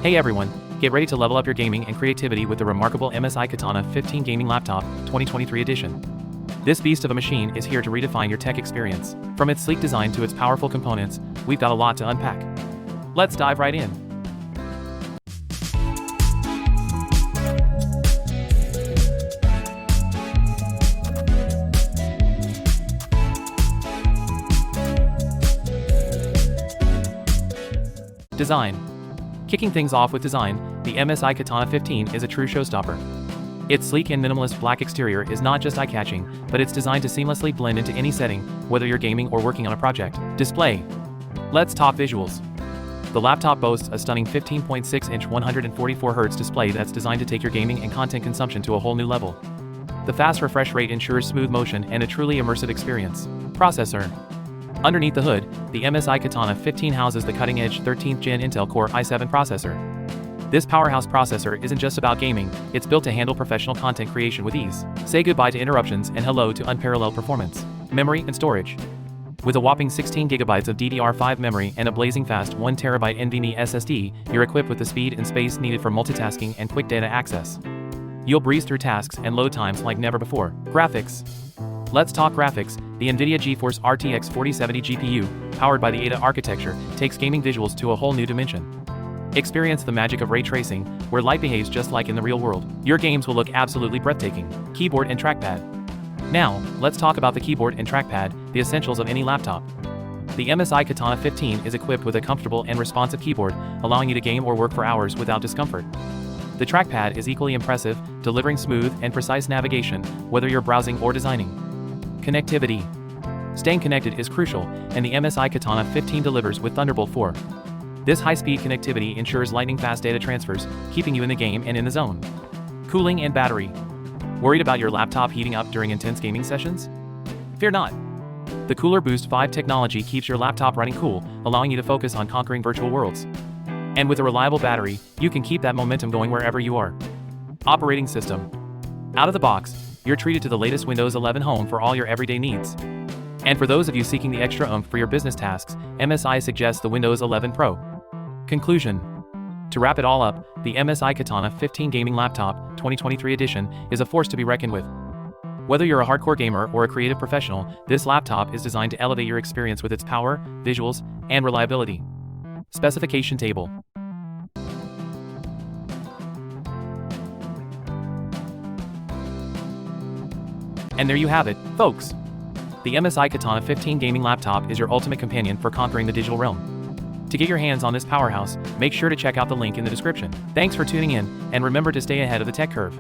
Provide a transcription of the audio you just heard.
Hey everyone, get ready to level up your gaming and creativity with the remarkable MSI Katana 15 Gaming Laptop 2023 edition. This beast of a machine is here to redefine your tech experience. From its sleek design to its powerful components, we've got a lot to unpack. Let's dive right in. Design. Kicking things off with design, the MSI Katana 15 is a true showstopper. Its sleek and minimalist black exterior is not just eye-catching, but it's designed to seamlessly blend into any setting, whether you're gaming or working on a project. Display. Let's talk visuals. The laptop boasts a stunning 15.6-inch 144Hz display that's designed to take your gaming and content consumption to a whole new level. The fast refresh rate ensures smooth motion and a truly immersive experience. Processor. Underneath the hood, the MSI Katana 15 houses the cutting-edge 13th Gen Intel Core i7 processor. This powerhouse processor isn't just about gaming, it's built to handle professional content creation with ease. Say goodbye to interruptions and hello to unparalleled performance. Memory and storage. With a whopping 16GB of DDR5 memory and a blazing fast 1TB NVMe SSD, you're equipped with the speed and space needed for multitasking and quick data access. You'll breeze through tasks and load times like never before. Graphics. Let's talk graphics. The NVIDIA GeForce RTX 4070 GPU, powered by the Ada architecture, takes gaming visuals to a whole new dimension. Experience the magic of ray tracing, where light behaves just like in the real world. Your games will look absolutely breathtaking. Keyboard and trackpad. Now, let's talk about the keyboard and trackpad, the essentials of any laptop. The MSI Katana 15 is equipped with a comfortable and responsive keyboard, allowing you to game or work for hours without discomfort. The trackpad is equally impressive, delivering smooth and precise navigation, whether you're browsing or designing. Connectivity. Staying connected is crucial, and the MSI Katana 15 delivers with Thunderbolt 4. This high-speed connectivity ensures lightning-fast data transfers, keeping you in the game and in the zone. Cooling and battery. Worried about your laptop heating up during intense gaming sessions? Fear not. The Cooler Boost 5 technology keeps your laptop running cool, allowing you to focus on conquering virtual worlds. And with a reliable battery, you can keep that momentum going wherever you are. Operating system. Out of the box, you're treated to the latest Windows 11 Home for all your everyday needs. And for those of you seeking the extra oomph for your business tasks, MSI suggests the Windows 11 Pro. Conclusion. To wrap it all up, the MSI Katana 15 Gaming Laptop 2023 edition is a force to be reckoned with. Whether you're a hardcore gamer or a creative professional, this laptop is designed to elevate your experience with its power, visuals, and reliability. Specification table. And there you have it, folks. The MSI Katana 15 Gaming Laptop is your ultimate companion for conquering the digital realm. To get your hands on this powerhouse, make sure to check out the link in the description. Thanks for tuning in, and remember to stay ahead of the tech curve.